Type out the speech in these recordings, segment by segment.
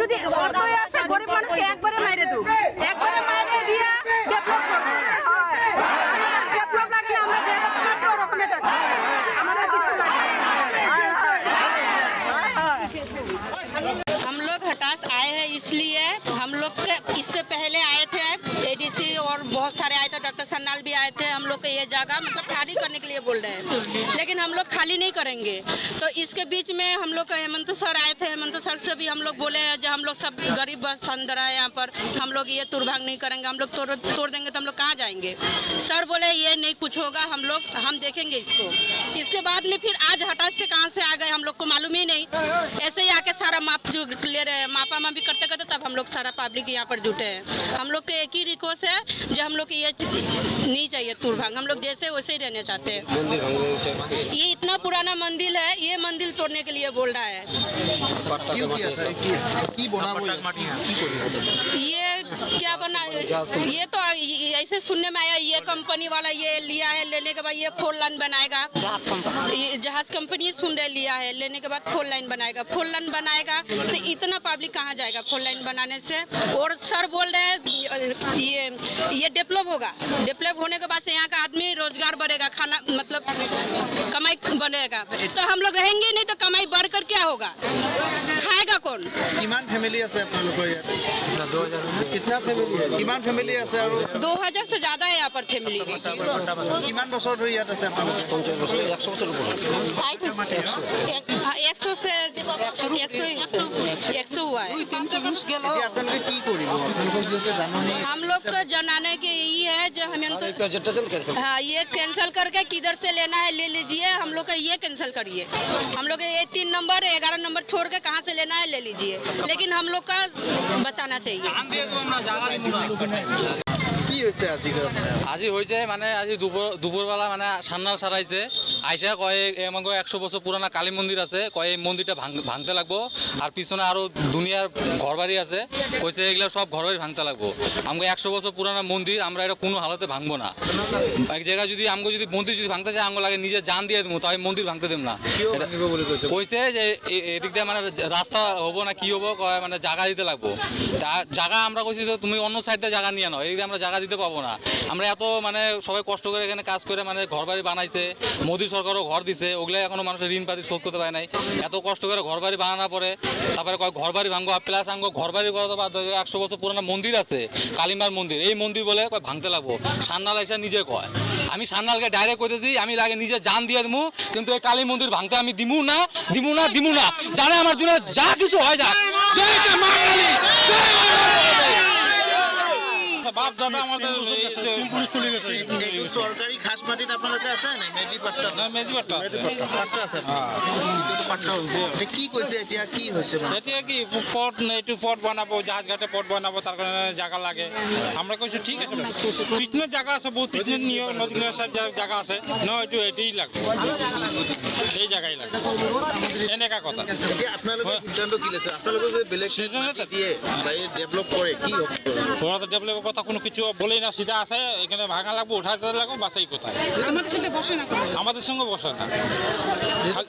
যদি অর্থ আছে গরিব মানুষকে একবারে মাইরে দেব, একবারে মাইরে দিয়া ডেভেলপ করব। ডেভেলপ লাগে না, আমরা যেরকম আছে ওরকমই থাকবো, আমাদের কিছু লাগে না। हम लोग हटास आए हैं इसलिए हम लोग इससे पहले आए थे एडीसी और बहुत सारे आए थे, डॉक्टर सन्नाल भी आए थे। हम लोग को ये जगह मतलब खाली करने के लिए बोल रहे हैं, लेकिन हम लोग खाली नहीं करेंगे। तो इसके बीच में हम लोग का हेमंत सर आए थे, हेमंत सर से भी हम लोग बोले हैं जो हम लोग सब गरीब बस अंदर है यहाँ पर, हम लोग ये तुरभांग नहीं करेंगे, हम लोग तोड़ देंगे तो हम लोग कहाँ जाएंगे। सर बोले ये नहीं कुछ होगा, हम देखेंगे इसको। इसके बाद में फिर आज हटास से कहाँ से आ गए हम लोग को मालूम ही नहीं। ऐसे ही आके सारा माप जो ले रहे हैं, मापा मापी करते करते तब हम लोग सारा पब्लिक यहाँ पर जुटे हैं। हम लोग के एक ही रिक्वेस्ट है जो हम लोग को ये नहीं चाहिए तुरभांग, हम लोग जैसे वैसे ही रहने चाहते हैं। ये इतना पुराना मंदिर है, ये मंदिर तोड़ने के लिए बोल रहा है। ये क्या बना, ये तो ऐसे सुनने में आया, ये कंपनी वाला ये लिया है, लेने के बाद ये 4 लाइन बनाएगा। जहाज कंपनी सुन रहे लिया है, लेने के बाद 4 लाइन बनाएगा। 4 लाइन बनाएगा तो इतना पब्लिक कहाँ जाएगा 4 लाइन बनाने से। और सर बोल रहे हैं ये डेवलप होगा, डेवलप होने के बाद से यहाँ का आदमी रोजगार बढ़ेगा, खाना मतलब कमाई बढ़ेगा। तो हम लोग रहेंगे नहीं तो कमाई बढ़कर क्या होगा, खाएगा कौन। কিমান ফ্যামিলি আছে আপোনালোকৰ ইয়াত? 2000 কিतना ফ্যামিলি है? কিমান ফ্যামিলি আছে আৰু 2000 से ज्यादा है यहाँ पर फैमिली। কিমান বছৰ ধৰি ইয়াত আছে আপোনালোকে? 50 বছৰ 100 বছৰ ওপৰত 100 से 100 हुआ है। এতিয়া আপোনালোকে কি কৰিব? আপোনালোকৰ যিহেতু জাননী हम लोग को जनाने के यही है जो हमें तो हाँ ये कैंसिल करके किधर से लेना है ले लीजिए, हम लोग का ये कैंसिल करिए। हम लोग ये 3 नंबर 11 नंबर छोड़ के कहाँ से लेना है ले लीजिए, लेकिन हम लोग का बचाना चाहिए। কি হৈছে আজি হয়েছে মানে আজি দুপুরবেলা মানে সান্নাল সারাইছে আইসা কয়ে আমাকে 100 বছর পুরানা কালী মন্দির আছে, কয়ে এই মন্দিরটা ভাঙতে লাগবো, আর পিছনে আরো দুনিয়ার ঘরবাড়ি আছে, কইছে এগুলো সব ঘরবাড়ি ভাঙতে লাগবো। আমাকে 100 বছর পুরানা মন্দির আমরা এটা কোনো হালতে ভাঙবো না। এক জায়গায় যদি আমাকে যদি মন্দির যদি ভাঙতে চাই আমাকে লাগে নিজে জান দিয়ে দেবো, তাই মন্দির ভাঙতে দেব না। কইছে যে এদিক দিয়ে মানে রাস্তা হবো না কি হবো, মানে জায়গা দিতে লাগবো। জায়গা আমরা কইছি তো তুমি অন্য সাইডে জায়গা নিয়ে নাও, এদিকে আমরা জায়গা দিতে পাবো না। আমরা এত মানে সবাই কষ্ট করে এখানে কাজ করে মানে ঘর বাড়ি বানাইছে, মোদী সরকারও ঘর দিছে, ওগুলো এখনো মানুষের ঋণ পাতি শোধ করতে পারে নাই। এত কষ্ট করে ঘর বাড়ি বানানোর পরে তারপরে ঘর বাড়ি ভাঙবো, প্লাস আমাকে ঘর বাড়ি 100 বছর পুরানো মন্দির আছে কালিমার মন্দির, এই মন্দির বলে ভাঙতে লাগবো। সান্নাল এসে নিজে কয়, আমি সান্নালকে ডাইরেক্ট কইতেছি আমি লাগে নিজে জান দিয়ে দেবো, কিন্তু এই কালী মন্দির ভাঙতে আমি দিমু না। জানে আমার জন্য যা কিছু হয় যাক। জয় মা কালী, বাপ দাদা আমাদের সরকারি খাস মাটিত আপোনালোকে আছে নাই? মেজিপাট্টা আছে। কি কৈছে এতিয়া কি হৈছে মানে? এতিয়া কি পথ বানাবো, জাহাজ ঘাটে পথ বানাবো, তার কারণে জায়গা লাগে। আমরা কইছি ঠিক আছে, পিছনের জায়গা আছে বহুত, পিছনের নদী জায়গা আছে ন, এটাই লাগবে, এই জায়গায় লাগবে, এনেকা কথা। এতিয়া আপোনালোকে সিদ্ধান্ত কি লৈছে? আপোনালোকে যদি বেলেগ সিদ্ধান্ত দিয়ে ডেভেলপ কৰে কি হ'ব? ওরা তো ডেভেলপের কথা কোনো কিছু বলেই না, সিধা আছে এখানে ভাঙা লাগবো, উঠাতে লাগবো, বাসাই কোথায় আমাদের সঙ্গে বসে না।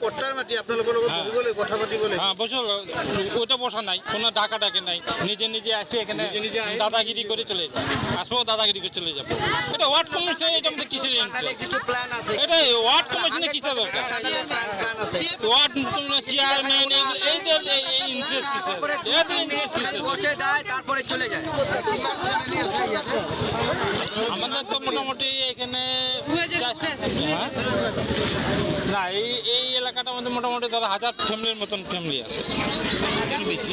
কট্টার মাটি আপোনালোকৰ লগত বহিবলৈ কথা পাতিবলৈ? হ্যাঁ বসে, ওইটা বসা নাই, কোনো ডাকা ডাকে নাই, নিজে আসে এখানে দাদাগিরি করে চলে যায়, আসবো দাদাগিরি করে চলে যাবো। এটা ওয়ার্ড কমিশন, এটা আমাদের কিসের প্ল্যান আছে? এটা ওয়ার্ড কমিশনে কিসের দরকার? ওয়ার্ড চেয়ারম্যান এই ইন্টারেস্ট কিসের? এদের ইন্টারেস্ট কিসের? বসে যায় তারপরে চলে যায়। আমাদের তো মোটামুটি এখানে না এই এলাকাটার মধ্যে মোটামুটি ধরো 1000 ফ্যামিলির মতন ফ্যামিলি আছে।